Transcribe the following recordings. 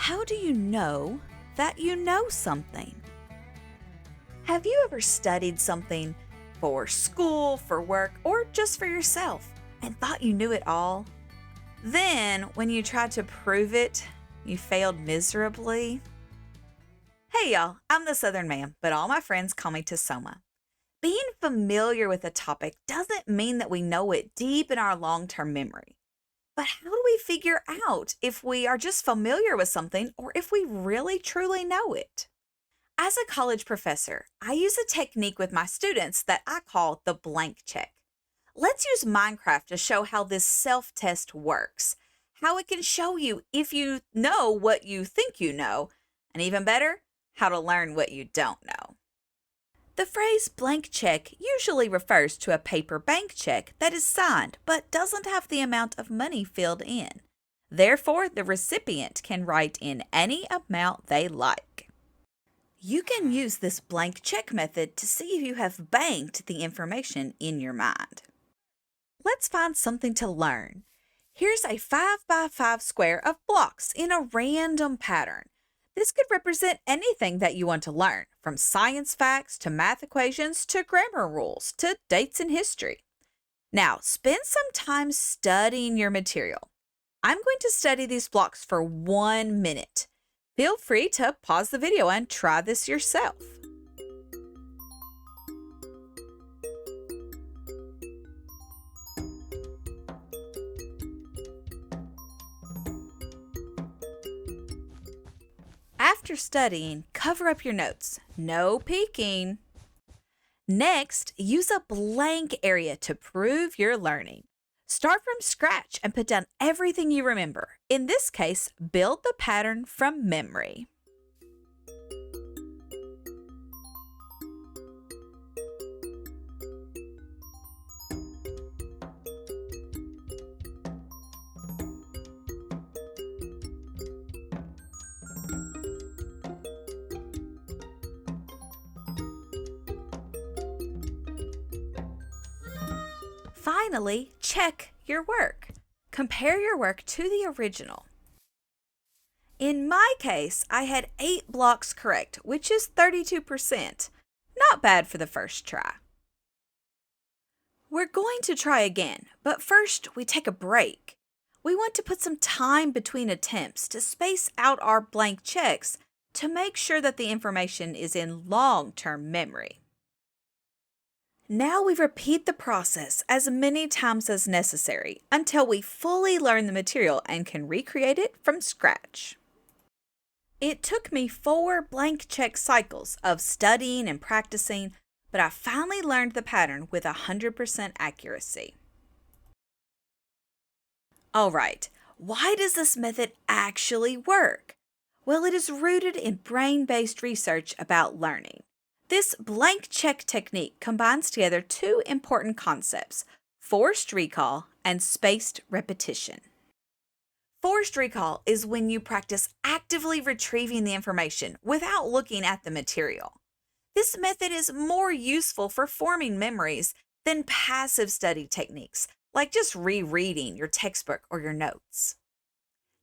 How do you know that you know something? Have you ever studied something for school, for work, or just for yourself and thought you knew it all? Then, when you tried to prove it, you failed miserably? Hey y'all, I'm the Southern Ma'am, but all my friends call me Tasoma. Being familiar with a topic doesn't mean that we know it deep in our long-term memory. But how do we figure out if we are just familiar with something or if we really truly know it? As a college professor, I use a technique with my students that I call the blank check. Let's use Minecraft to show how this self-test works, how it can show you if you know what you think you know, and even better, how to learn what you don't know. The phrase blank check usually refers to a paper bank check that is signed but doesn't have the amount of money filled in. Therefore, the recipient can write in any amount they like. You can use this blank check method to see if you have banked the information in your mind. Let's find something to learn. Here's a 5x5 square of blocks in a random pattern. This could represent anything that you want to learn, from science facts to math equations to grammar rules to dates in history. Now, spend some time studying your material. I'm going to study these blocks for 1 minute. Feel free to pause the video and try this yourself. After studying, cover up your notes. No peeking. Next, use a blank area to prove your learning. Start from scratch and put down everything you remember. In this case, build the pattern from memory. Finally, check your work. Compare your work to the original. In my case, I had 8 blocks correct, which is 32%. Not bad for the first try. We're going to try again, but first we take a break. We want to put some time between attempts to space out our blank checks to make sure that the information is in long-term memory. Now we repeat the process as many times as necessary until we fully learn the material and can recreate it from scratch. It took me 4 blank check cycles of studying and practicing, but I finally learned the pattern with 100% accuracy. Alright, why does this method actually work? Well, it is rooted in brain-based research about learning. This blank check technique combines together 2 important concepts, forced recall and spaced repetition. Forced recall is when you practice actively retrieving the information without looking at the material. This method is more useful for forming memories than passive study techniques, like just rereading your textbook or your notes.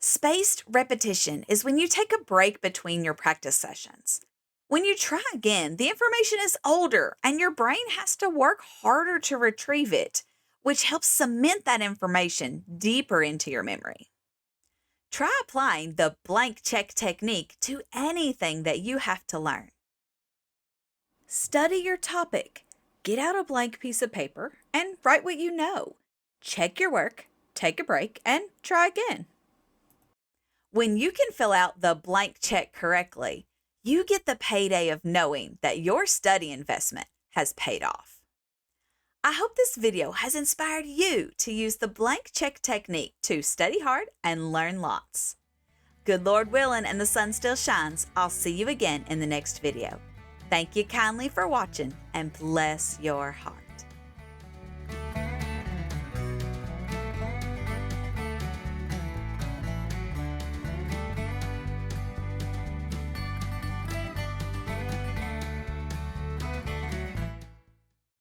Spaced repetition is when you take a break between your practice sessions. When you try again, the information is older and your brain has to work harder to retrieve it, which helps cement that information deeper into your memory. Try applying the blank check technique to anything that you have to learn. Study your topic. Get out a blank piece of paper and write what you know. Check your work, take a break, and try again. When you can fill out the blank check correctly, you get the payday of knowing that your study investment has paid off. I hope this video has inspired you to use the blank check technique to study hard and learn lots. Good Lord willing and the sun still shines, I'll see you again in the next video. Thank you kindly for watching and bless your heart.